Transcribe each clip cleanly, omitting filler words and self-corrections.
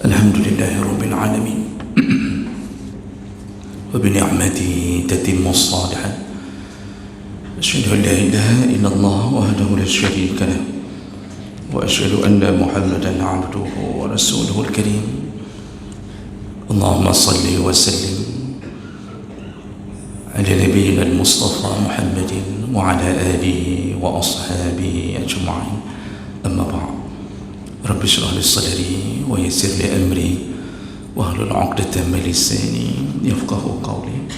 Alhamdulillahi Rabbil Alamin wa bi ni'matihi tatimmu as-salihat. Asyhadu an la ilaha illallah wahdahu la syarika lah wa asyhadu anna Muhammadan 'abduhu wa rasuluhu al-karim. Allahumma salli wa sallim ala nabiyyina al-Mustafa Muhammadin wa ala alihi wa ashabihi ajma'in. Amma ba'd. Rabbi shrah li sadri wa yassir li amri wahlul 'uqdatam min lisani yafqahu qawli.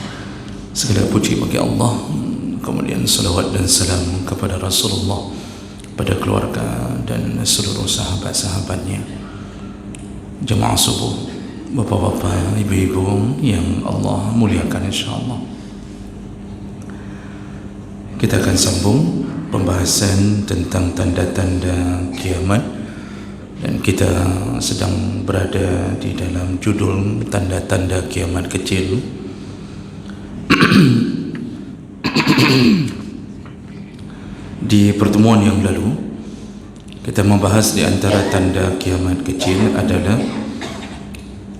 Segala puji bagi Allah, kemudian salawat dan salam kepada Rasulullah, pada keluarga dan seluruh sahabat-sahabatnya. Jemaah subuh, bapak-bapak, ibu-ibu yang Allah muliakan, insyaallah kita akan sambung pembahasan tentang tanda-tanda kiamat, dan kita sedang berada di dalam judul tanda-tanda kiamat kecil. Di pertemuan yang lalu kita membahas di antara tanda kiamat kecil adalah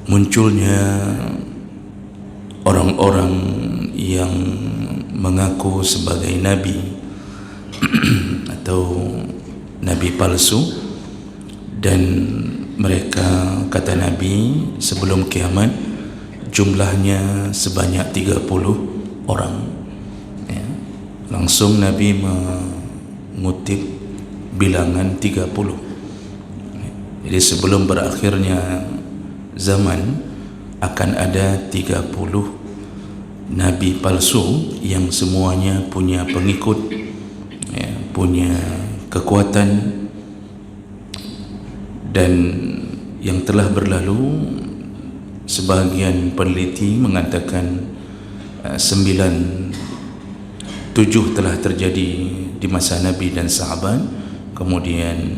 munculnya orang-orang yang mengaku sebagai nabi atau nabi palsu, dan mereka, kata Nabi, sebelum kiamat jumlahnya sebanyak 30 orang ya. Langsung Nabi mengutip bilangan 30. Jadi sebelum berakhirnya zaman akan ada 30 nabi palsu yang semuanya punya pengikut ya, punya kekuatan. Dan yang telah berlalu, sebahagian peneliti mengatakan 7 telah terjadi di masa Nabi dan sahabat. Kemudian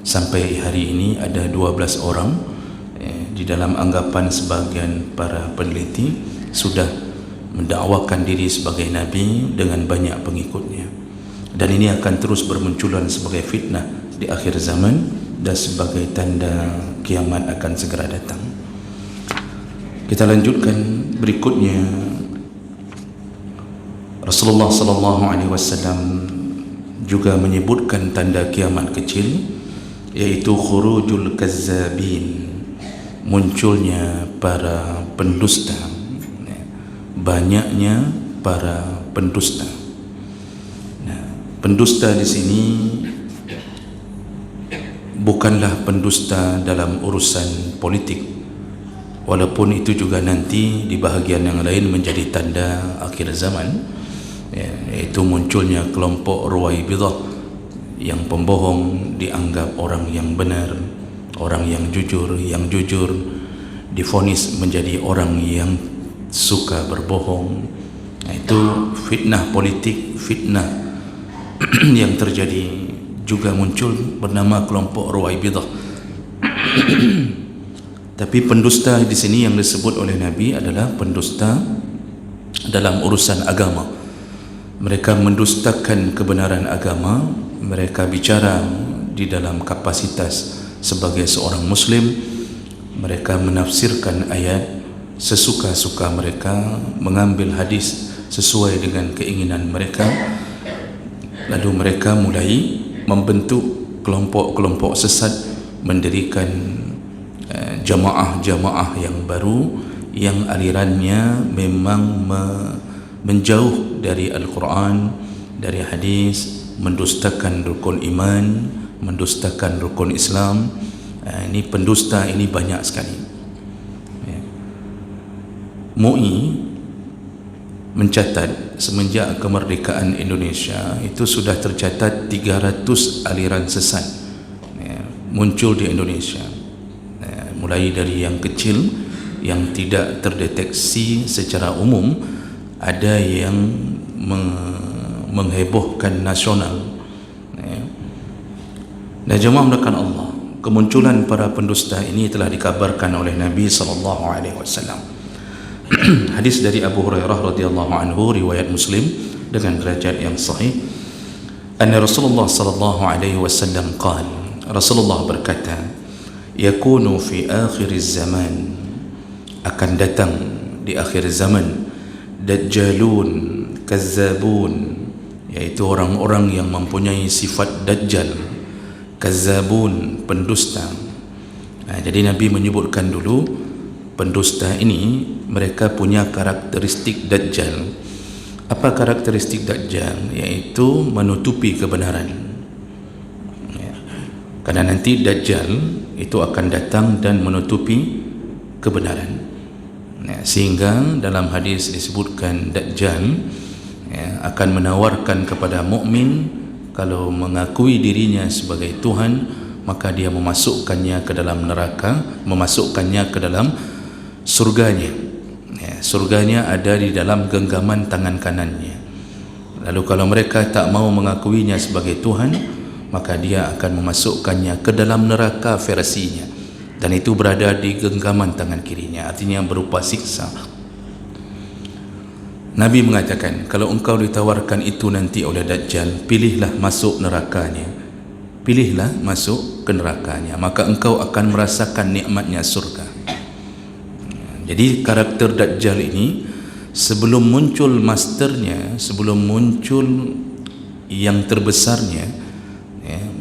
sampai hari ini ada 12 orang di dalam anggapan sebahagian para peneliti sudah mendakwakan diri sebagai Nabi dengan banyak pengikutnya. Dan ini akan terus bermunculan sebagai fitnah di akhir zaman dan sebagai tanda kiamat akan segera datang. Kita lanjutkan berikutnya. Rasulullah sallallahu alaihi wasallam juga menyebutkan tanda kiamat kecil, yaitu khurujul kazzabin, munculnya para pendusta, banyaknya para pendusta. Nah, pendusta di sini bukanlah pendusta dalam urusan politik, walaupun itu juga nanti di bahagian yang lain menjadi tanda akhir zaman ya, yaitu munculnya kelompok Ruwaibidah yang pembohong dianggap orang yang benar, orang yang jujur divonis menjadi orang yang suka berbohong. Nah, itu fitnah politik, fitnah yang terjadi juga muncul bernama kelompok Ruwaibidah. Tapi pendusta di sini yang disebut oleh Nabi adalah pendusta dalam urusan agama. Mereka mendustakan kebenaran agama. Mereka bicara di dalam kapasitas sebagai seorang muslim. Mereka menafsirkan ayat sesuka-suka mereka, mengambil hadis sesuai dengan keinginan mereka. Lalu mereka mulai membentuk kelompok-kelompok sesat, mendirikan jamaah-jamaah yang baru yang alirannya memang menjauh dari Al-Quran, dari hadis, mendustakan rukun iman, mendustakan rukun Islam. Ini pendusta ini banyak sekali. MUI mencatat semenjak kemerdekaan Indonesia itu sudah tercatat 300 aliran sesat muncul di Indonesia, mulai dari yang kecil yang tidak terdeteksi secara umum, ada yang menghebohkan nasional. Dan jemaah melakukan Allah, kemunculan para pendusta ini telah dikabarkan oleh Nabi sallallahu alaihi wasallam. Hadis dari Abu Hurairah radhiyallahu anhu, riwayat Muslim dengan derajat yang sahih. anna Rasulullah sallallahu alaihi wasallam qala, Rasulullah berkata, yakunu fi akhir zaman, akan datang di akhir zaman, dajjalun kazzabun, yaitu orang-orang yang mempunyai sifat dajjal, kazzabun, pendusta. Jadi Nabi menyebutkan dulu pendusta ini mereka punya karakteristik dajjal. Apa karakteristik dajjal? Yaitu menutupi kebenaran. Karena nanti dajjal itu akan datang dan menutupi kebenaran. Sehingga dalam hadis disebutkan dajjal akan menawarkan kepada mukmin, kalau mengakui dirinya sebagai Tuhan, maka dia memasukkannya ke dalam neraka, memasukkannya ke dalam surganya. Surganya ada di dalam genggaman tangan kanannya. Lalu kalau mereka tak mau mengakuinya sebagai Tuhan, maka dia akan memasukkannya ke dalam neraka versinya, dan itu berada di genggaman tangan kirinya, artinya berupa siksa. Nabi mengatakan, kalau engkau ditawarkan itu nanti oleh Dajjal, pilihlah masuk nerakanya, pilihlah masuk ke nerakanya, maka engkau akan merasakan nikmatnya surga. Jadi karakter Dajjal ini, sebelum muncul masternya, sebelum muncul yang terbesarnya,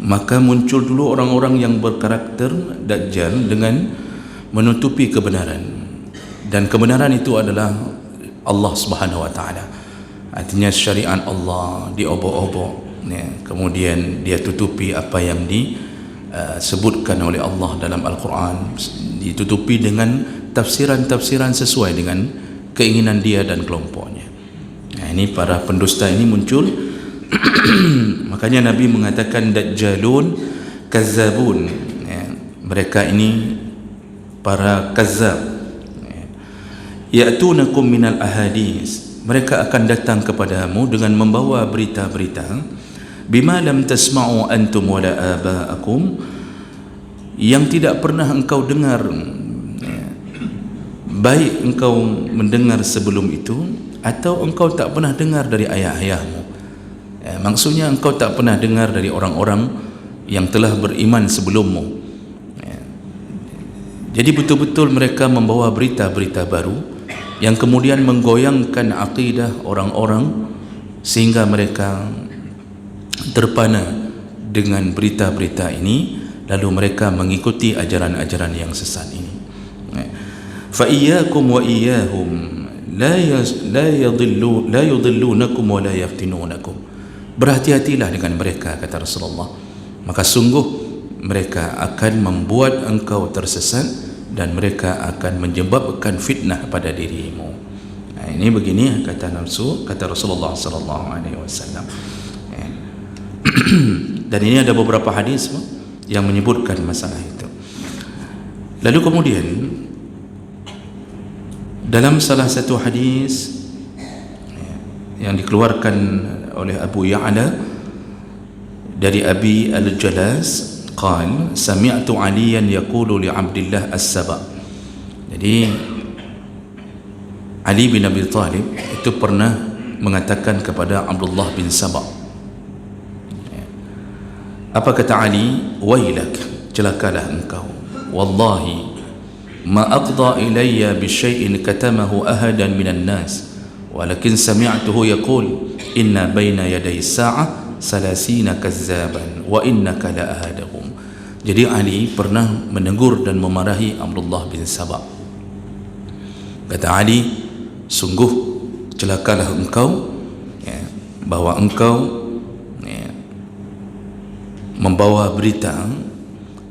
maka muncul dulu orang-orang yang berkarakter Dajjal dengan menutupi kebenaran, dan kebenaran itu adalah Allah Subhanahu wa taala. Artinya syariat Allah diobok-obok, kemudian dia tutupi apa yang disebutkan oleh Allah dalam Al-Quran, ditutupi dengan tafsiran-tafsiran sesuai dengan keinginan dia dan kelompoknya. Ini para pendusta ini muncul. Makanya Nabi mengatakan dajjalun kazzabun, mereka ini para kazzab. Ya'tunakum minal ahadis, mereka akan datang kepadamu dengan membawa berita-berita, bima lam tasma'u antum wala aba'akum, yang tidak pernah engkau dengar, baik engkau mendengar sebelum itu atau engkau tak pernah dengar dari ayah-ayahmu. Maksudnya engkau tak pernah dengar dari orang-orang yang telah beriman sebelummu. Jadi betul-betul mereka membawa berita-berita baru yang kemudian menggoyangkan akidah orang-orang, sehingga mereka terpana dengan berita-berita ini, lalu mereka mengikuti ajaran-ajaran yang sesat ini. Fa iyyakum wa iyyahum la yudillunakum wa la yaftinunakum. Berhati-hatilah dengan mereka, kata Rasulullah, maka sungguh mereka akan membuat engkau tersesat dan mereka akan menyebabkan fitnah pada dirimu. Ini begini kata Rasulullah sallallahu alaihi wasallam. Dan ini ada beberapa hadis yang menyebutkan masalah itu. Lalu kemudian dalam salah satu hadis yang dikeluarkan oleh Abu Ya'la dari Abi Al-Jalas, qal sami'tu Aliyan yaqulu li Abdillah As-Saba. Jadi Ali bin Abi Talib itu pernah mengatakan kepada Abdullah bin Saba, apa kata Ali? Wailak, celakalah engkau, wallahi ma aqda ilayya bi syai'in katamahu ahadan minan nas, walakin sami'tuhu yaqul inna baina yaday sa'ah salasina kazzaban wa innaka la ahadahum. Jadi Ali pernah menegur dan memarahi Abdullah bin Saba. Kata Ali, sungguh celakalah engkau, bahwa engkau membawa berita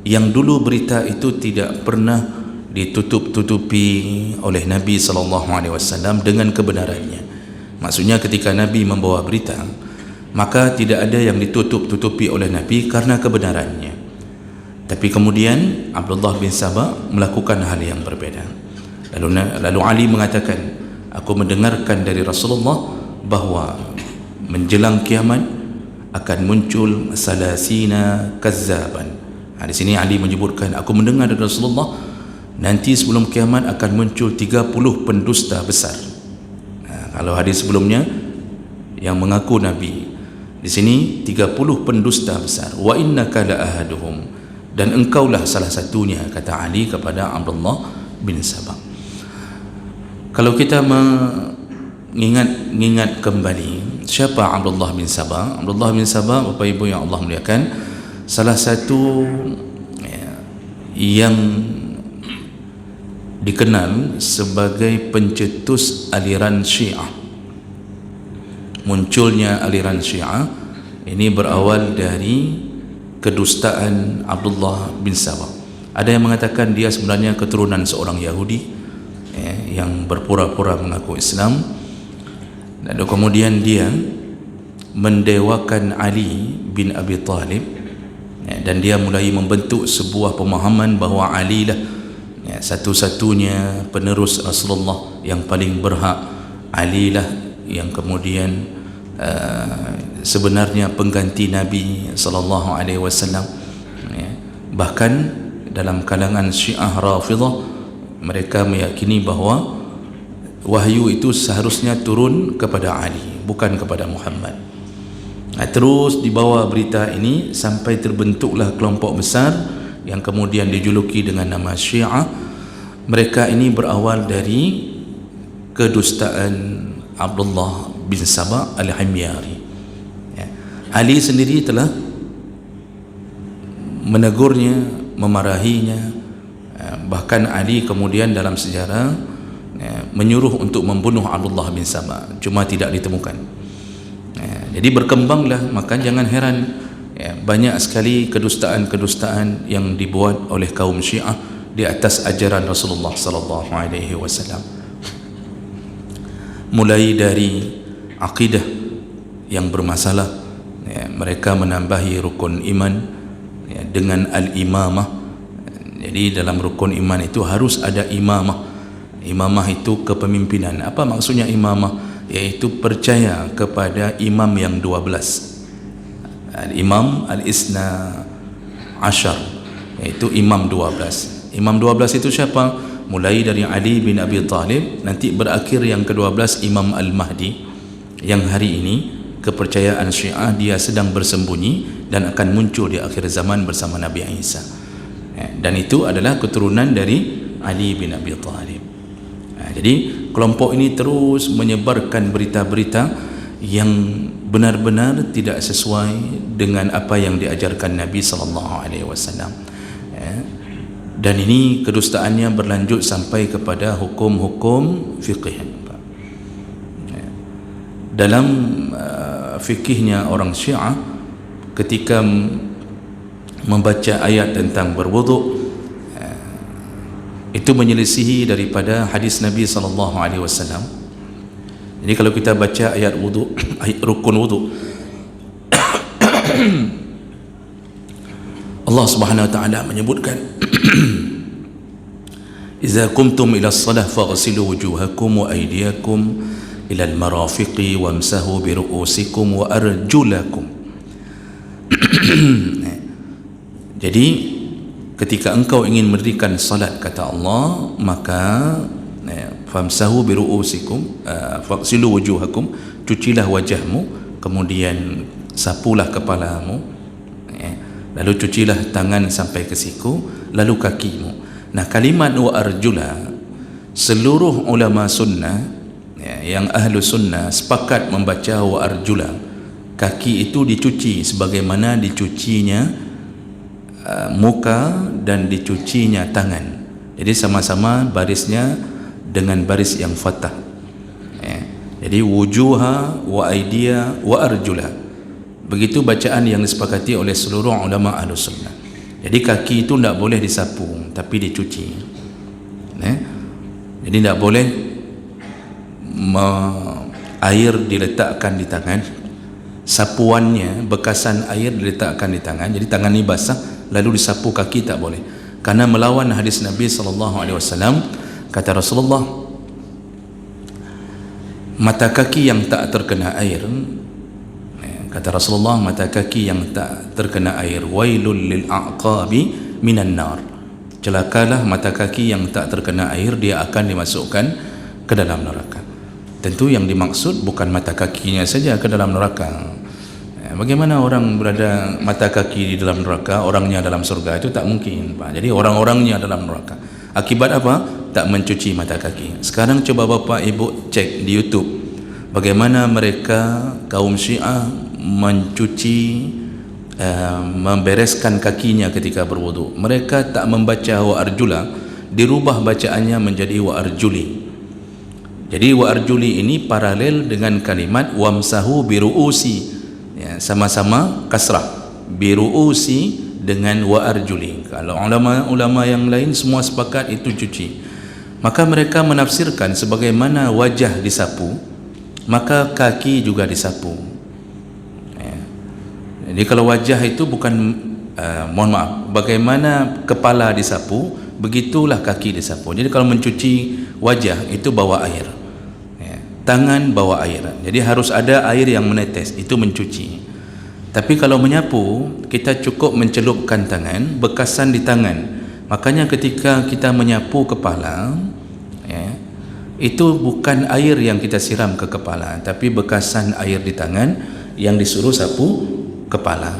yang dulu berita itu tidak pernah ditutup-tutupi oleh Nabi SAW dengan kebenarannya. Maksudnya ketika Nabi membawa berita, maka tidak ada yang ditutup-tutupi oleh Nabi karena kebenarannya. Tapi kemudian Abdullah bin Saba melakukan hal yang berbeda. Lalu Ali mengatakan, aku mendengarkan dari Rasulullah bahawa menjelang kiamat akan muncul salasina kazzaban. Di sini Ali menyebutkan, aku mendengar dari Rasulullah nanti sebelum kiamat akan muncul 30 pendusta besar. Kalau hadis sebelumnya yang mengaku Nabi, Di sini 30 pendusta besar. Wa innaka la ahaduhum, dan engkaulah salah satunya, kata Ali kepada Abdullah bin Sabah. Kalau kita mengingat kembali siapa Abdullah bin Sabah? Abdullah bin Sabah, Bapak Ibu yang Allah muliakan, salah satu yang dikenal sebagai pencetus aliran Syiah. Munculnya aliran Syiah ini berawal dari kedustaan Abdullah bin Sabah. Ada yang mengatakan dia sebenarnya keturunan seorang Yahudi yang berpura-pura mengaku Islam, dan kemudian dia mendewakan Ali bin Abi Talib, dan dia mulai membentuk sebuah pemahaman bahawa Ali lah satu-satunya penerus Rasulullah yang paling berhak. Ali lah yang kemudian sebenarnya pengganti Nabi sallallahu alaihi wasallam. Bahkan dalam kalangan Syiah Rafidhah, mereka meyakini bahawa wahyu itu seharusnya turun kepada Ali, bukan kepada Muhammad. Terus dibawa berita ini sampai terbentuklah kelompok besar yang kemudian dijuluki dengan nama Syiah. Mereka ini berawal dari kedustaan Abdullah bin Sabah al-Himyari. Ali sendiri telah menegurnya, memarahinya. Bahkan Ali kemudian dalam sejarah menyuruh untuk membunuh Abdullah bin Sabah, cuma tidak ditemukan. Jadi berkembanglah, maka jangan heran banyak sekali kedustaan-kedustaan yang dibuat oleh kaum Syiah di atas ajaran Rasulullah sallallahu alaihi wasallam. Mulai dari akidah yang bermasalah, mereka menambahi rukun iman dengan al-imamah. Jadi dalam rukun iman itu harus ada imamah. Imamah itu kepemimpinan. Apa maksudnya imamah? Yaitu percaya kepada imam yang 12. Al-imam al-isna ashar, yaitu imam 12. Imam 12 itu siapa? Mulai dari Ali bin Abi Talib, nanti berakhir yang ke-12 Imam Al-Mahdi, yang hari ini kepercayaan Syiah dia sedang bersembunyi dan akan muncul di akhir zaman bersama Nabi Isa. Dan itu adalah keturunan dari Ali bin Abi Talib. Jadi kelompok ini terus menyebarkan berita-berita yang benar-benar tidak sesuai dengan apa yang diajarkan Nabi sallallahu alaihi wasallam. Dan ini kedustaannya berlanjut sampai kepada hukum-hukum fiqh. Dalam fikihnya orang Syiah, ketika membaca ayat tentang berwuduk, itu menyelisihi daripada hadis Nabi sallallahu alaihi wasallam. Jadi kalau kita baca ayat wudu, ayat rukun wudu, Allah Subhanahu wa taala menyebutkan Iza qumtum ila as-salah faghsilu wujuhakum wa aydiyakum ila al-marafiqi wamsahu bi ru'usikum wa arjulakum. Jadi ketika engkau ingin mendirikan salat, kata Allah, maka famsahu bi ru'usikum, faghsilu wujuhakum, cucilah wajahmu, kemudian sapulah kepalamu, lalu cucilah tangan sampai ke siku, lalu kakimu. Nah, kalimat wa arjula, seluruh ulama sunnah yang ahlu sunnah sepakat membaca wa arjula. Kaki itu dicuci sebagaimana dicucinya muka dan dicucinya tangan. Jadi sama-sama barisnya dengan baris yang fathah. Jadi wujuha wa aidia wa arjula. Begitu bacaan yang disepakati oleh seluruh ulama ahlu sunnah. Jadi kaki itu tidak boleh disapu, tapi dicuci. Jadi tidak boleh air diletakkan di tangan, sapuannya, bekasan air diletakkan di tangan, jadi tangan ini basah lalu disapu kaki, tak boleh, karena melawan hadis Nabi SAW. Kata Rasulullah, mata kaki yang tak terkena air, kata Rasulullah, mata kaki yang tak terkena air, wailul lil aqabi minan nar, celakalah mata kaki yang tak terkena air, dia akan dimasukkan ke dalam neraka. Tentu yang dimaksud bukan mata kakinya saja ke dalam neraka, Bagaimana orang berada mata kaki di dalam neraka, orangnya dalam surga? Itu tak mungkin, Pak. Jadi orang-orangnya dalam neraka. Akibat apa? Tak mencuci mata kaki. Sekarang coba Bapak Ibu cek di YouTube bagaimana mereka kaum Syiah mencuci, membereskan kakinya ketika berwudu. Mereka tak membaca wa arjula, dirubah bacaannya menjadi wa arjuli. Jadi wa arjuli ini paralel dengan kalimat wamsahu biruusi, ya, sama-sama kasrah, biruusi dengan wa arjuli. Kalau ulama-ulama yang lain semua sepakat itu cuci. Maka mereka menafsirkan sebagaimana wajah disapu, maka kaki juga disapu. Ya. Jadi kalau wajah itu bukan, mohon maaf, bagaimana kepala disapu, begitulah kaki disapu. Jadi kalau mencuci wajah itu bawa air, ya, tangan bawa air. Jadi harus ada air yang menetes, itu mencuci. Tapi kalau menyapu, kita cukup mencelupkan tangan, bekasan di tangan. Makanya ketika kita menyapu kepala, ya, itu bukan air yang kita siram ke kepala, tapi bekasan air di tangan yang disuruh sapu kepala.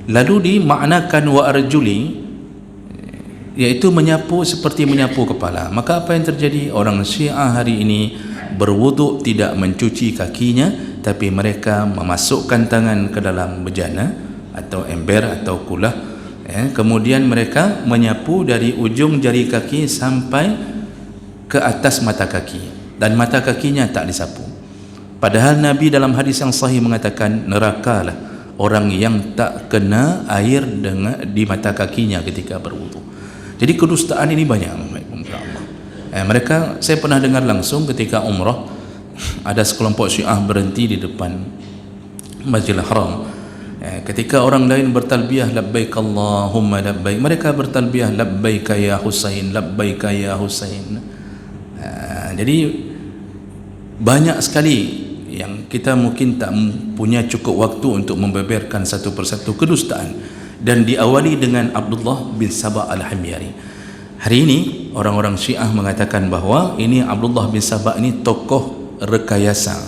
Lalu dimaknakan wa arjuli, yaitu menyapu seperti menyapu kepala. Maka apa yang terjadi? Orang Syiah hari ini berwuduk tidak mencuci kakinya, tapi mereka memasukkan tangan ke dalam bejana atau ember atau kulah, ya, kemudian mereka menyapu dari ujung jari kaki sampai ke atas mata kaki, dan mata kakinya tak disapu. Padahal Nabi dalam hadis yang sahih mengatakan nerakalah orang yang tak kena air di mata kakinya ketika berwudu. Jadi kedustaan ini banyak. Mereka, saya pernah dengar langsung ketika umrah, ada sekelompok Syiah berhenti di depan Masjidil Haram. Ketika orang lain bertalbiyah labbaik Allahumma labbaik, mereka bertalbiyah labbaik ya Husain, labbaik ya Husain. Jadi banyak sekali yang kita mungkin tak punya cukup waktu untuk membeberkan satu persatu kedustaan, dan diawali dengan Abdullah bin Sabah al-Himyari. Hari ini orang-orang Syiah mengatakan bahawa ini Abdullah bin Sabah ini tokoh rekayasa.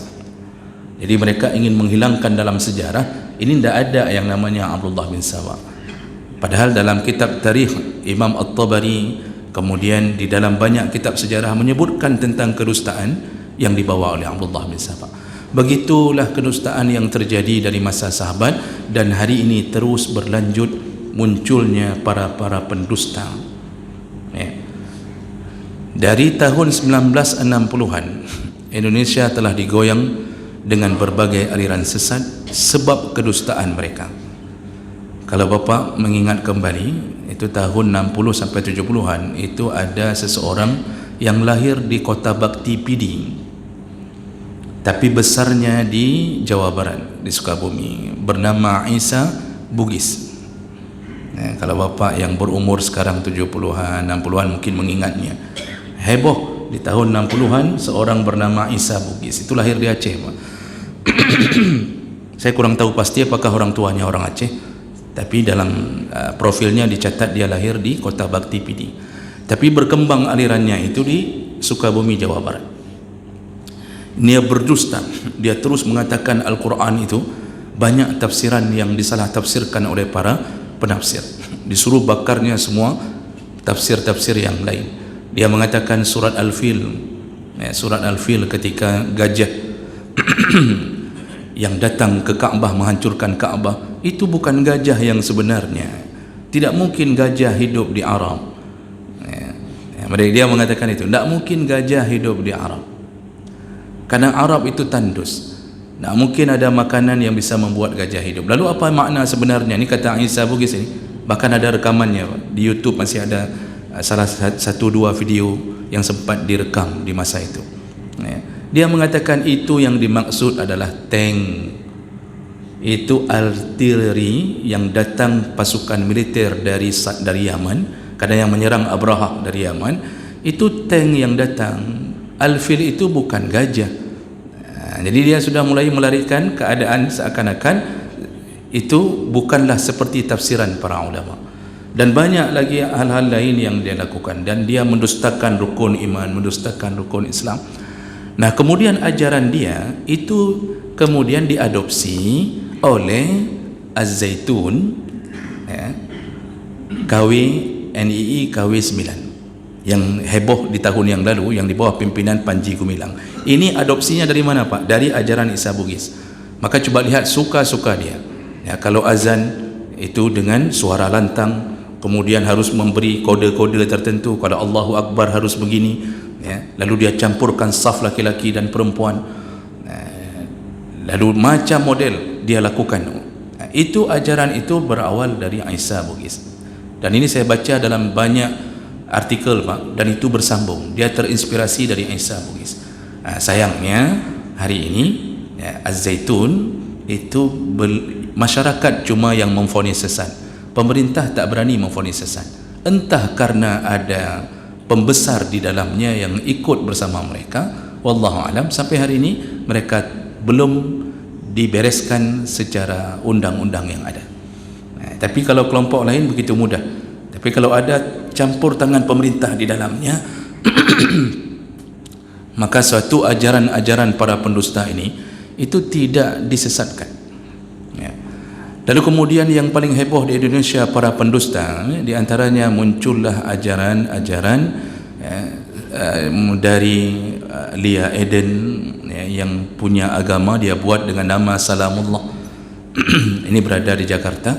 Jadi mereka ingin menghilangkan dalam sejarah, ini tidak ada yang namanya Abdullah bin Sabah. Padahal dalam kitab tarikh Imam At-Tabari, kemudian di dalam banyak kitab sejarah menyebutkan tentang kedustaan yang dibawa oleh Abdullah bin Sabah. Begitulah kedustaan yang terjadi dari masa sahabat, dan hari ini terus berlanjut munculnya para pendusta. Dari tahun 1960-an Indonesia telah digoyang dengan berbagai aliran sesat sebab kedustaan mereka. Kalau Bapak mengingat kembali, itu tahun 60 sampai 70-an, itu ada seseorang yang lahir di kota Bakti Pidi, tapi besarnya di Jawa Barat, di Sukabumi, bernama Isa Bugis. Kalau Bapak yang berumur sekarang 70-an, 60-an mungkin mengingatnya. Heboh di tahun 60-an seorang bernama Isa Bugis, itu lahir di Aceh, Pak. Saya kurang tahu pasti apakah orang tuanya orang Aceh, tapi dalam profilnya dicatat dia lahir di kota Bakti Pidi, tapi berkembang alirannya itu di Sukabumi, Jawa Barat. Dia berdusta, dia terus mengatakan Al-Quran itu banyak tafsiran yang disalah tafsirkan oleh para penafsir, disuruh bakarnya semua tafsir-tafsir yang lain. Dia mengatakan surat Al-Fil, surat Al-Fil ketika gajah yang datang ke Kaabah menghancurkan Kaabah, itu bukan gajah yang sebenarnya. Tidak mungkin gajah hidup di Arab. Dia mengatakan itu, tidak mungkin gajah hidup di Arab, karena Arab itu tandus. Tak mungkin ada makanan yang bisa membuat gajah hidup. Lalu apa makna sebenarnya? Ini kata Isa Bugis ini, bahkan ada rekamannya di YouTube, masih ada salah satu dua video yang sempat direkam di masa itu. Dia mengatakan itu yang dimaksud adalah tank, itu artileri yang datang pasukan militer dari Yaman, karena yang menyerang Abraha dari Yaman, itu tank yang datang. Al-Fil itu bukan gajah. Jadi dia sudah mulai melarikan keadaan seakan-akan itu bukanlah seperti tafsiran para ulama. Dan banyak lagi hal-hal lain yang dia lakukan, dan dia mendustakan rukun iman, mendustakan rukun Islam. Nah, kemudian ajaran dia itu kemudian diadopsi oleh Az-Zaitun, ya, NII KW9 yang heboh di tahun yang lalu, yang di bawah pimpinan Panji Gumilang. Ini adopsinya dari mana, Pak? Dari ajaran Isa Bugis. Maka coba lihat suka-suka dia, ya, kalau azan itu dengan suara lantang, kemudian harus memberi kode-kode tertentu, kalau Allahu Akbar harus begini, ya. Lalu dia campurkan saf laki-laki dan perempuan, lalu macam model dia lakukan. Itu ajaran itu berawal dari Isa Bugis, dan ini saya baca dalam banyak artikel, Pak, dan itu bersambung, dia terinspirasi dari Isa Bugis. Sayangnya hari ini, ya, Az-Zaitun itu masyarakat cuma yang memvonis sesat, pemerintah tak berani memvonis sesat, entah karena ada pembesar di dalamnya yang ikut bersama mereka, wallahu alam. Sampai hari ini mereka belum dibereskan secara undang-undang yang ada. Tapi kalau kelompok lain begitu mudah. Tapi kalau ada campur tangan pemerintah di dalamnya maka suatu ajaran-ajaran para pendusta ini itu tidak disesatkan, ya. Lalu kemudian yang paling heboh di Indonesia para pendusta, di antaranya muncullah ajaran-ajaran, ya, dari Lia Eden, ya, yang punya agama dia buat dengan nama Salamullah. Ini berada di Jakarta,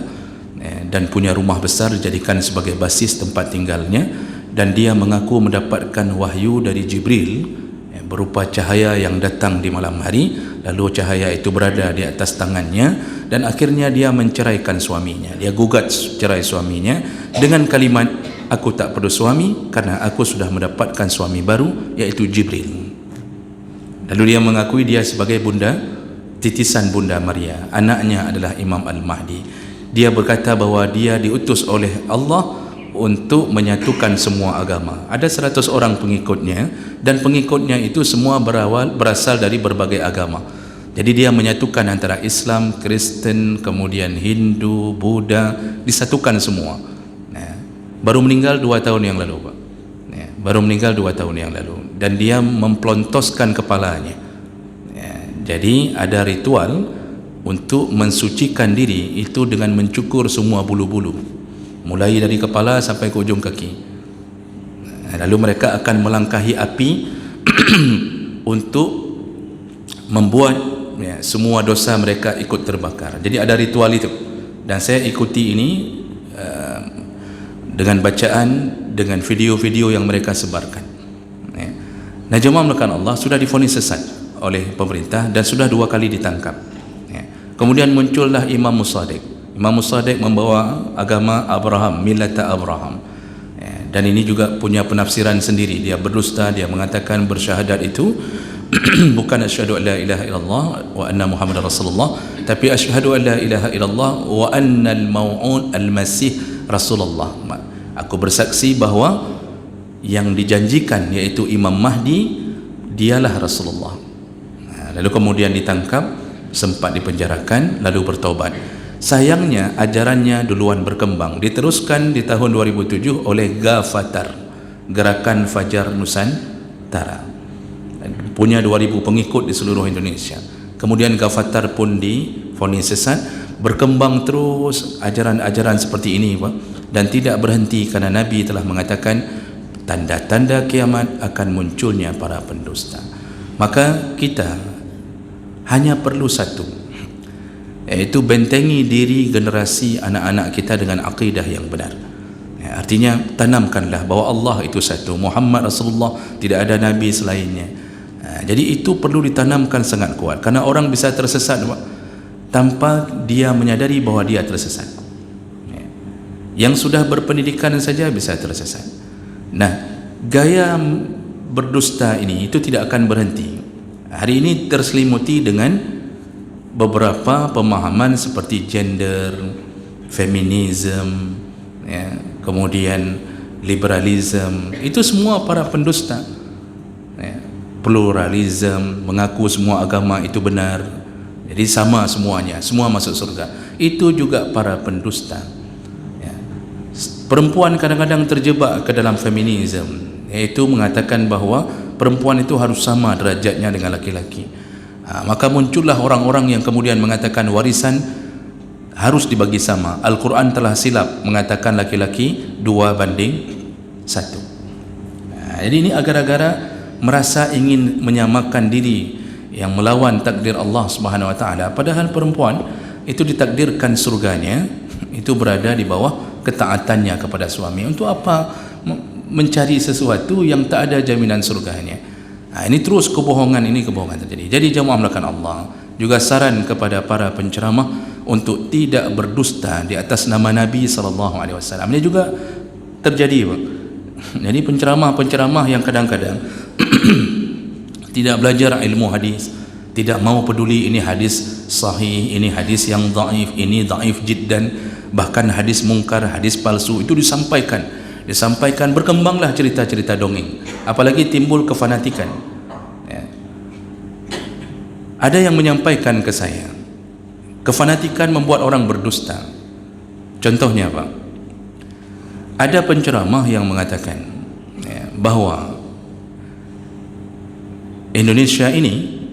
ya, dan punya rumah besar dijadikan sebagai basis tempat tinggalnya, dan dia mengaku mendapatkan wahyu dari Jibril, ya, berupa cahaya yang datang di malam hari, lalu cahaya itu berada di atas tangannya, dan akhirnya dia menceraikan suaminya. Dia gugat cerai suaminya dengan kalimat, aku tak perlu suami karena aku sudah mendapatkan suami baru, yaitu Jibril. Lalu dia mengakui dia sebagai bunda, titisan Bunda Maria, anaknya adalah Imam Al-Mahdi. Dia berkata bahawa dia diutus oleh Allah untuk menyatukan semua agama. Ada 100 orang pengikutnya, dan pengikutnya itu semua berasal dari berbagai agama. Jadi dia menyatukan antara Islam, Kristen, kemudian Hindu, Buddha, disatukan semua. Baru meninggal 2 tahun yang lalu, Pak. Baru meninggal 2 tahun yang lalu, dan dia memplontoskan kepalanya. Jadi ada ritual untuk mensucikan diri itu dengan mencukur semua bulu-bulu, mulai dari kepala sampai ke ujung kaki. Lalu mereka akan melangkahi api untuk membuat, ya, semua dosa mereka ikut terbakar. Jadi ada ritual itu, dan saya ikuti ini dengan bacaan, dengan video-video yang mereka sebarkan. Nah, jemaah melakukan Allah sudah divonis sesat oleh pemerintah dan sudah 2 kali ditangkap. Kemudian muncullah Imam Musaddiq. Imam Musaddiq membawa agama Abraham, millata Abraham, dan ini juga punya penafsiran sendiri. Dia berdusta, dia mengatakan bersyahadat itu bukan asyhadu an la ilaha illallah wa anna muhammadar rasulullah, tapi asyhadu an la ilaha illallah wa anna al-mau'ud al-masih rasulullah. Aku bersaksi bahawa yang dijanjikan yaitu Imam Mahdi dialah Rasulullah. Lalu kemudian ditangkap, sempat dipenjarakan, lalu bertaubat. Sayangnya ajarannya duluan berkembang, diteruskan di tahun 2007 oleh Gafatar, Gerakan Fajar Nusantara, punya 2000 pengikut di seluruh Indonesia. Kemudian Gafatar pun divonis sesat, berkembang terus ajaran-ajaran seperti ini, Pak, dan tidak berhenti karena Nabi telah mengatakan tanda-tanda kiamat akan munculnya para pendusta. Maka kita hanya perlu satu, yaitu bentengi diri generasi anak-anak kita dengan akidah yang benar. Artinya tanamkanlah bahawa Allah itu satu, Muhammad Rasulullah, tidak ada Nabi selainnya. Jadi itu perlu ditanamkan sangat kuat, karena orang bisa tersesat, Pak, tanpa dia menyadari bahawa dia tersesat. Yang sudah berpendidikan saja bisa tersesat. Nah, gaya berdusta ini itu tidak akan berhenti. Hari ini terselimuti dengan beberapa pemahaman seperti gender, feminisme, ya, kemudian liberalisme. Itu semua para pendusta, ya. Pluralisme, mengaku semua agama itu benar, jadi sama semuanya, semua masuk surga. Itu juga para pendusta, ya. Perempuan kadang-kadang terjebak ke dalam feminisme, yaitu mengatakan bahawa perempuan itu harus sama derajatnya dengan laki-laki. Maka muncullah orang-orang yang kemudian mengatakan warisan harus dibagi sama. Al-Quran telah silap mengatakan laki-laki 2:1. Jadi ini agar-agara merasa ingin menyamakan diri yang melawan takdir Allah Subhanahu wa taala, padahal perempuan itu ditakdirkan surganya itu berada di bawah ketaatannya kepada suami. Untuk apa mencari sesuatu yang tak ada jaminan surganya? Ini terus kebohongan terjadi. Jadi jemaah melakukan Allah, juga saran kepada para penceramah untuk tidak berdusta di atas nama Nabi SAW. Ini juga terjadi, Pak. Jadi penceramah yang kadang-kadang tidak belajar ilmu hadis, tidak mau peduli ini hadis sahih, ini hadis yang dhaif, ini dhaif jiddan, bahkan hadis mungkar, hadis palsu itu disampaikan, berkembanglah cerita-cerita dongeng, apalagi timbul kefanatikan. Ada yang menyampaikan ke saya, kefanatikan membuat orang berdusta. Contohnya, Pak, ada penceramah yang mengatakan bahwa Indonesia ini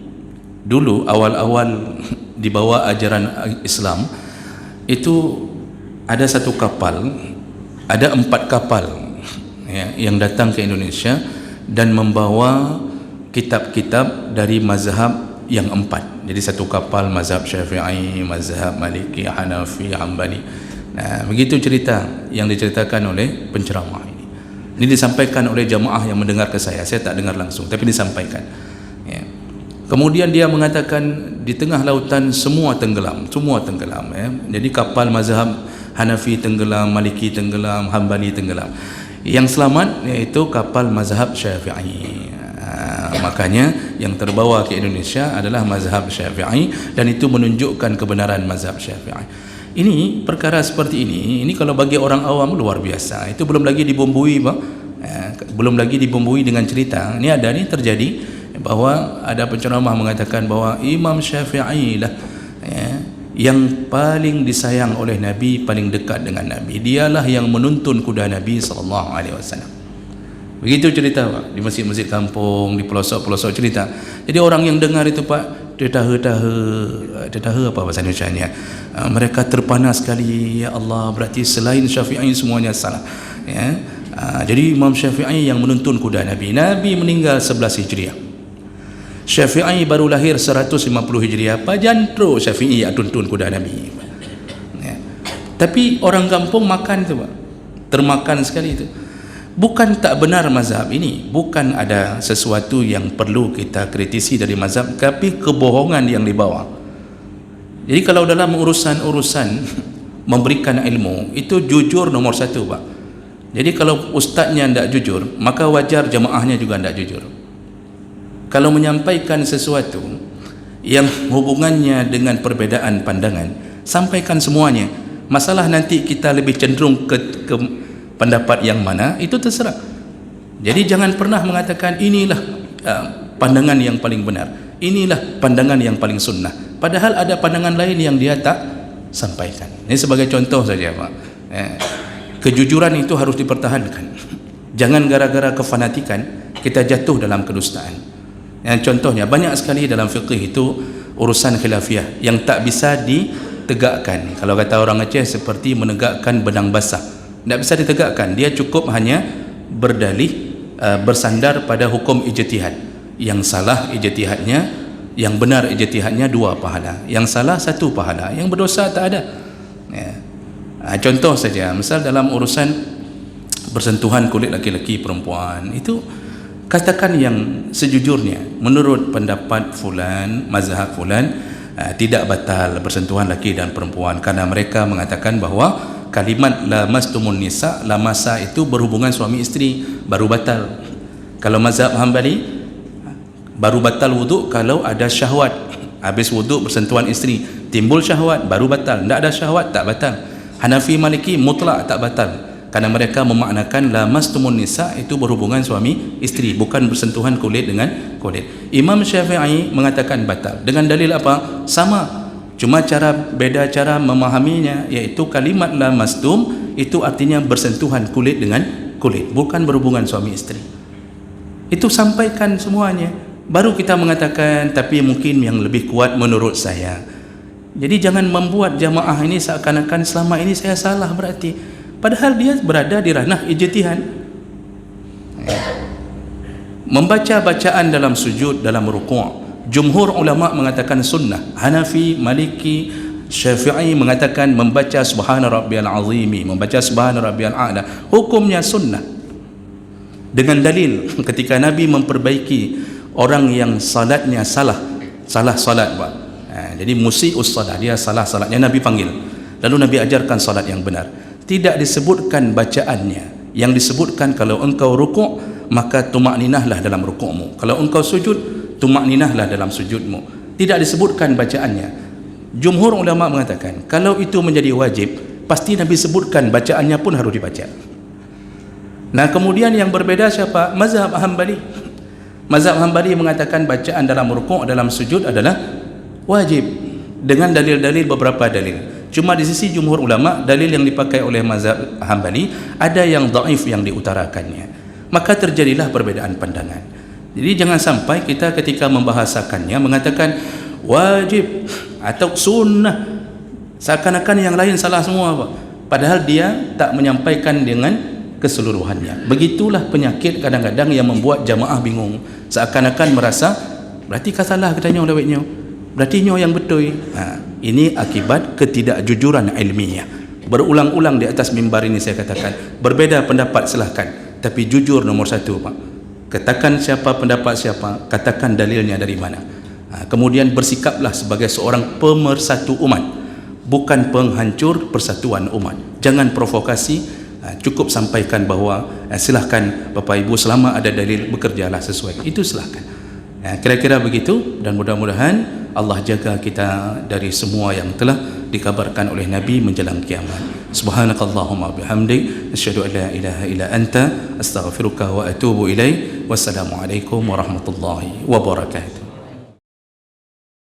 dulu awal-awal dibawa ajaran Islam itu ada 1 kapal, ada 4 kapal yang datang ke Indonesia dan membawa kitab-kitab dari mazhab yang 4. Jadi 1 kapal mazhab Syafi'i, mazhab Maliki, Hanafi, Hambali. Begitu cerita yang diceritakan oleh penceramah ini. Ini disampaikan oleh jamaah yang mendengar ke saya tak dengar langsung, tapi disampaikan. Kemudian dia mengatakan di tengah lautan semua tenggelam. Jadi kapal mazhab Hanafi tenggelam, Maliki tenggelam, Hambali tenggelam. Yang selamat yaitu kapal mazhab Syafi'i. Makanya yang terbawa ke Indonesia adalah mazhab Syafi'i, dan itu menunjukkan kebenaran mazhab Syafi'i. Ini perkara seperti ini kalau bagi orang awam luar biasa. Itu belum lagi dibumbui, Pak. Belum lagi dibumbui dengan cerita. Ini terjadi bahwa ada penceramah mengatakan bahwa Imam Syafi'i lah yang paling disayang oleh Nabi, paling dekat dengan Nabi. Dialah yang menuntun kuda Nabi SAW. Begitu cerita, Pak, di masjid-masjid kampung, di pelosok-pelosok cerita. Jadi orang yang dengar itu, Pak, tertaha apa bahasa Indonesianya? Mereka terpana sekali. Ya Allah, berarti selain Syafi'i semuanya salah. Jadi Imam Syafi'i yang menuntun kuda Nabi. Nabi meninggal 11 Hijriah. Syafi'i baru lahir 150 Hijriah. Pajantro Syafi'i yang tuntun kuda Nabi. Tapi orang kampung makan itu, Pak. Termakan sekali itu. Bukan tak benar mazhab ini, bukan ada sesuatu yang perlu kita kritisi dari mazhab, tapi kebohongan yang dibawa. Jadi kalau dalam urusan-urusan memberikan ilmu itu jujur nomor 1, Pak. Jadi kalau ustaznya tidak jujur, maka wajar jemaahnya juga tidak jujur. Kalau menyampaikan sesuatu yang hubungannya dengan perbedaan pandangan, sampaikan semuanya. Masalah nanti kita lebih cenderung ke pendapat yang mana, itu terserah. Jadi jangan pernah mengatakan inilah pandangan yang paling benar, inilah pandangan yang paling sunnah, padahal ada pandangan lain yang dia tak sampaikan. Ini sebagai contoh saja, Pak. Kejujuran itu harus dipertahankan. Jangan gara-gara kefanatikan kita jatuh dalam kedustaan. Yang contohnya banyak sekali dalam fiqih itu urusan khilafiyah yang tak bisa ditegakkan. Kalau kata orang Aceh, seperti menegakkan benang basah. Tidak bisa ditegakkan. Dia cukup hanya berdalih, bersandar pada hukum ijtihad. Yang salah ijtihadnya, yang benar ijtihadnya 2 pahala, yang salah 1 pahala, yang berdosa tak ada. Contoh saja, misal dalam urusan bersentuhan kulit laki-laki perempuan, itu katakan yang sejujurnya, menurut pendapat fulan, mazhab fulan, tidak batal bersentuhan laki dan perempuan, karena mereka mengatakan bahwa kalimat lamastumun nisa, lamasa itu berhubungan suami istri, baru batal. Kalau mazhab Hambali, baru batal wuduk kalau ada syahwat. Habis wuduk bersentuhan istri, timbul syahwat, baru batal. Tidak ada syahwat, tak batal. Hanafi, Maliki mutlak tak batal, karena mereka memaknakan lamastumun nisa itu berhubungan suami istri, bukan bersentuhan kulit dengan kulit. Imam Syafi'i mengatakan batal. Dengan dalil apa? Sama, cuma beda cara memahaminya, yaitu kalimat lamastum itu artinya bersentuhan kulit dengan kulit, bukan berhubungan suami istri. Itu sampaikan semuanya. baru kita mengatakan tapi mungkin yang lebih kuat menurut saya. Jadi jangan membuat jamaah ini seakan-akan selama ini saya salah berarti, padahal dia berada di ranah ijtihad. Membaca bacaan dalam sujud, dalam rukuk, jumhur ulama mengatakan sunnah. Hanafi, Maliki, Syafi'i mengatakan membaca subhana rabbiyal azimi, membaca subhana rabbiyal a'la, hukumnya sunnah. Dengan dalil ketika Nabi memperbaiki orang yang salatnya salah salat, Pak. Jadi musi'us salat, dia salah salatnya, Nabi panggil, lalu Nabi ajarkan salat yang benar. Tidak disebutkan bacaannya, yang disebutkan kalau engkau rukuk maka tumakninahlah dalam rukukmu, kalau engkau sujud tumakninahlah dalam sujudmu. Tidak disebutkan bacaannya. Jumhur ulama mengatakan kalau itu menjadi wajib, pasti Nabi sebutkan bacaannya pun harus dibaca. Nah, kemudian yang berbeda siapa? Mazhab Hambali. Mazhab Hambali mengatakan bacaan dalam rukuk, dalam sujud adalah wajib dengan dalil-dalil, beberapa dalil. Cuma di sisi jumhur ulama, dalil yang dipakai oleh mazhab Hambali ada yang dhaif yang diutarakannya. Maka terjadilah perbedaan pandangan. Jadi jangan sampai kita ketika membahasakannya mengatakan wajib atau sunnah seakan-akan yang lain salah semua, Pak. Padahal dia tak menyampaikan dengan keseluruhannya. Begitulah penyakit kadang-kadang yang membuat jamaah bingung, seakan-akan merasa berarti kau salah katanya lewatnya, berarti nyo yang betul. Ini akibat ketidakjujuran ilmiah. Berulang-ulang di atas mimbar ini saya katakan, berbeda pendapat silahkan, tapi jujur nomor satu, Pak. Katakan siapa pendapat siapa, katakan dalilnya dari mana. Kemudian bersikaplah sebagai seorang pemersatu umat, bukan penghancur persatuan umat. Jangan provokasi. Cukup sampaikan bahawa silahkan Bapak Ibu, selama ada dalil bekerjalah sesuai itu, silahkan. Kira-kira begitu, dan mudah-mudahan Allah jaga kita dari semua yang telah dikabarkan oleh Nabi menjelang kiamat. Subhanakallahumma bihamdik, asyhadu an la ilaha illa anta, astaghfiruka wa atubu ilaik. Wassalamualaikum warahmatullahi wabarakatuh.